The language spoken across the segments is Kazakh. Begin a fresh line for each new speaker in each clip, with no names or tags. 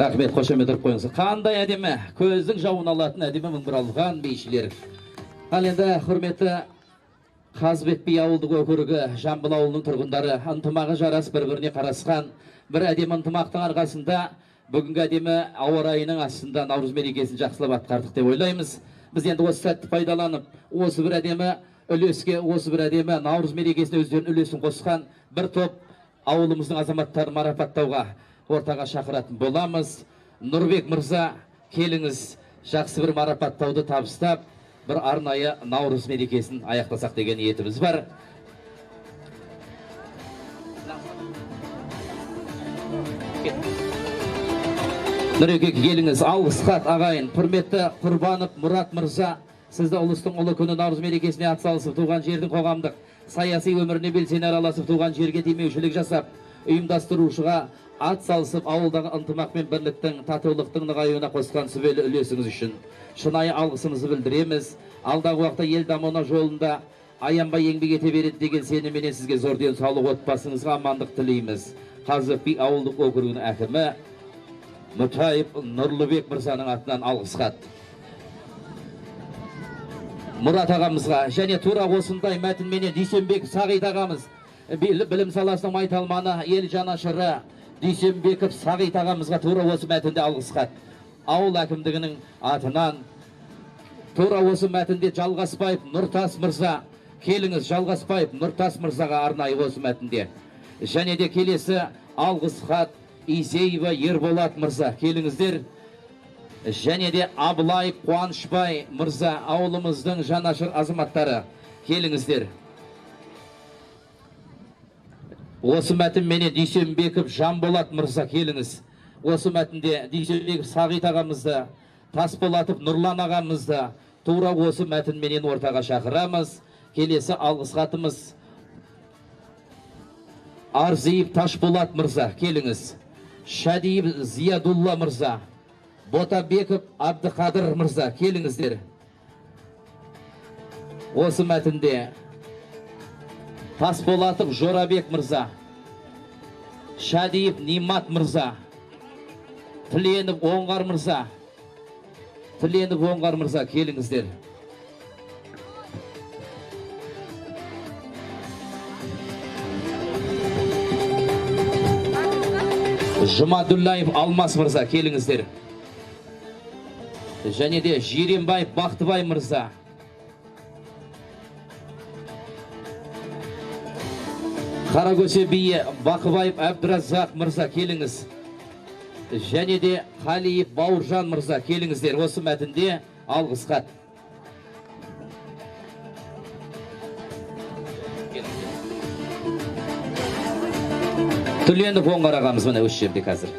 Рахмет, қошемет ұрып қойыңыз. Қандай әдемі, көздің жауын алатын әдемі мыңғыралған бейшілер. Ал енді, құрметті Қазыбек би ауылдық округі Жамбыл ауылының тұрғындары, ынтымағы жарас бір-біріне қарасқан бір әдемі ынтымақтың арқасында бүгінгі әдемі ауа райының астында Наурыз мерекесін жақсылап атқардық деп ойлаймыз. Біз енді осы сәтті пайдаланып, осы бір әдемі үлеске, осы бір әдемі Наурыз мерекесіне өздерінің үлесін қосқан бір топ ауылымыздың азаматтарын марапаттауға ортаға шақыратын боламыз. Нұрбек мырза, келіңіз, жақсы бір марапаттауды табыстап, бір арнайы Наурыз мерекесін аяқтасақ деген ниетіміз бар. Нұреке, келіңіз, алғыс хат ағайын. Құрметті Құрбанов Мұрат мырза, сізді ұлыстың ұлы күні Наурыз мерекесіне атсалысып, туған жердің қоғамдық саяси өміріне белсене араласып, туған жерге демеушілік жасап, ұйымдастырушыға ат салысып, ауылдағы ынтымақ пен бірліктің, татулықтың нығаюына қосқан сүбелі үлесіңіз үшін шынайы алғысымызды білдіреміз. Алдағы уақытта ел дамуына жолында аянбай еңбек ете береді деген сенімменен сізге зор денсаулық, отбасыңызға амандық тілейміз. Қазыбек би ауылдық округінің әкімі Мұтаев Нұрлыбек мырзаның атынан алғыс хат. Мұрат ағамызға және тура осындай мәтінменен Дүйсенбек Сағит ағамыз, білім саласының майталманы, ел жанашыры Дүйсенбеков Сағит ағамызға тура осы мәтінде алғыс хат. Ауыл әкімдігінің атынан тура осы мәтінде Жалғасбаев Нұртас мырза, келіңіз, Жалғасбаев Нұртас мырзаға арнайы осы мәтінде. Және де келесі алғыс хат Изеева Ерболат мырза, келіңіздер. Және де Абылаев Қуанышбай мырза, ауылымыздың жанашыр азаматтары, келіңіздер. Осы мәтінменен Дүйсенбеков Жанболат мырза, келіңіз. Осы мәтінде Дүйсенбеков Сағит ағамызды, Тасболатов Нұрлан ағамызды тура осы мәтінменен ортаға шақырамыз. Келесі алғыс хатымыз Арзиев Ташболат мырза, келіңіз. Шадиев Зиядулла мырза, Ботабеков Абдықадыр мырза, келіңіздер. Осы мәтінде Тасболатов Жорабек мырза, Шадиев Нимат мырза, Тіленов Оңғар мырза, келіңіздер. Жұмадуллаев Алмас мырза, келіңіздер. Және де Жиренбаев Бақтыбай мырза, Қарагөсе биі Бақыбаев Әбдіразақ мырза, келіңіз. Және де Қалиев Бауыржан мырза, келіңіздер. Осы мәтінде алғыс хат. Түленіп оңғар ағамыз міне өш жерде қазір.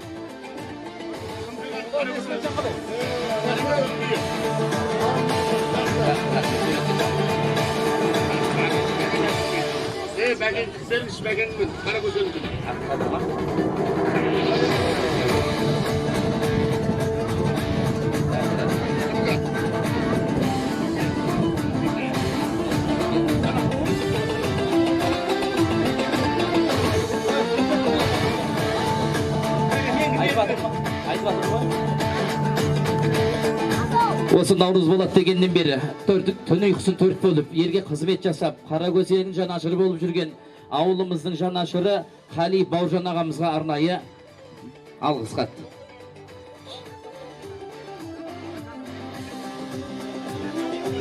Бәген тізеріш бәгенмен, қара көзелімін.
Осы Наурыз болады дегеннен бері түн ұйқысын төрт бөліп, елге қызмет жасап, Қарагөзенің жанашыры болып жүрген ауылымыздың жанашыры Қалиев Бауыржан ағамызға арнайы алғыс хат.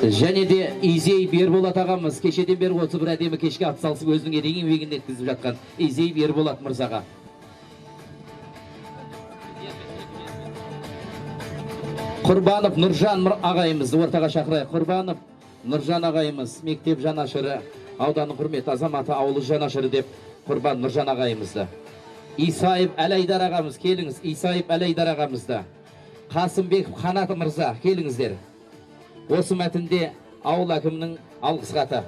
Және де Изеев Ерболат ағамыз кешеден бері осы бір әдемі кешке атсалысып өзінің ерен еңбегін еткізіп жатқан Изеев Ерболат мырзаға. Құрбанов Нұржан ағайымызды ортаға шақырайық. Құрбанов Нұржан ағайымыз, мектеп жанашыры, ауданның құрметті азаматы, ауылы жанашыры деп Құрбан Нұржан ағайымызды. Исаев Әлайдар ағамыз, келіңіз. Исаев Әлайдар ағамызды. Қасымбеков Қанат мырза, келіңіздер. Осы мәтінде ауыл әкімінің алғыс хаты.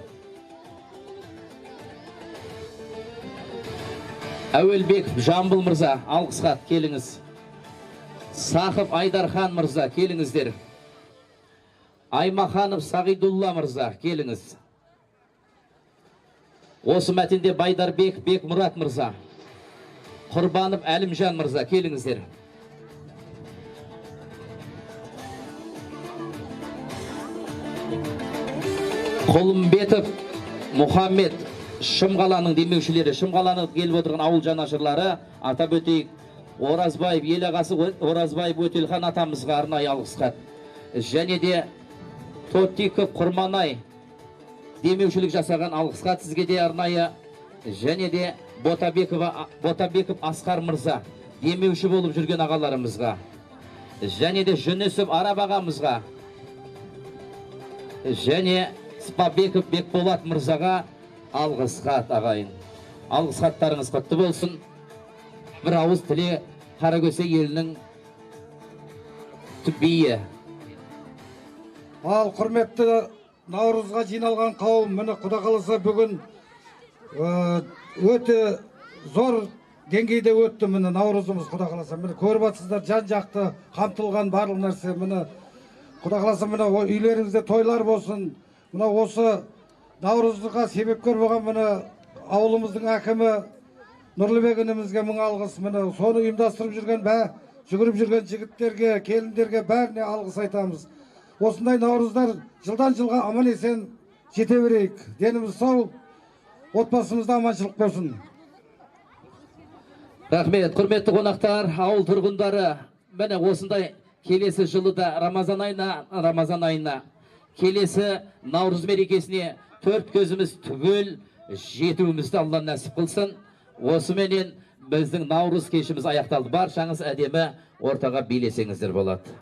Әуелбеков Жамбыл мырза, алғыс хат, келіңіз. Сақып Айдархан мырза, келіңіздер. Аймаханов Сағидулла мырза, келіңіз. Осы мәтінде Байдарбек Бекмұрат мырза, Құрбанов Әлімжан мырза, келіңіздер. Құлымбетов Мұхаммед Шымқаланың демеушілері, Шымқаланы келіп отырған ауыл жанашырлары, атап өтейік, Оразбаев, ел ағасы Оразбаев Өтелхан атамызға арнайы алғыс хат. Және де Тоттиков Құрманай демеушілік жасаған алғыс хат сізге де арнайы. Және де Ботабеков Асқар мырза демеуші болып жүрген ағаларымызға. Және де Жүнісов Араб ағамызға. Және Спабеков Бекболат мырзаға алғыс хат ағайын. Алғыс хаттарыңыз құтты болсын. Бір ауыз тіле Қаракөсе елінің түбейі.
Ал құрметті Наурызға жиналған қауым, міне Құда қаласа бүгін өте зор деңгейде өтті. Міне Наурызымыз Құда қаласа. Міне көріп жатсыздар, жан-жақты қамтылған барлық нәрсе. Міне Құда қаласа, міне үйлеріңізде тойлар болсын. Міне осы Наурызға себепкер болған міне ауылымыздың әкімі Нұрлыбек інімізге мың алғыс. Міне соны ұйымдастырып жүрген, жүгіріп жүрген жігіттерге, келіндерге бәріне алғыс айтамыз. Осындай Наурыздар жылдан жылға аман есен жете берейік. Деніміз сау, отбасымызда аманшылық болсын.
Рахмет, құрметті қонақтар, ауыл тұрғындары, міне осындай келесі жылы да Рамазан айына, келесі Наурыз мерекесіне төрт көзіміз түгел жетуімізді Алла нәсіп қылсын. Осыменен біздің Наурыз кешіміз аяқталды. Баршаңыз әдемі ортаға билесеңіздер болады.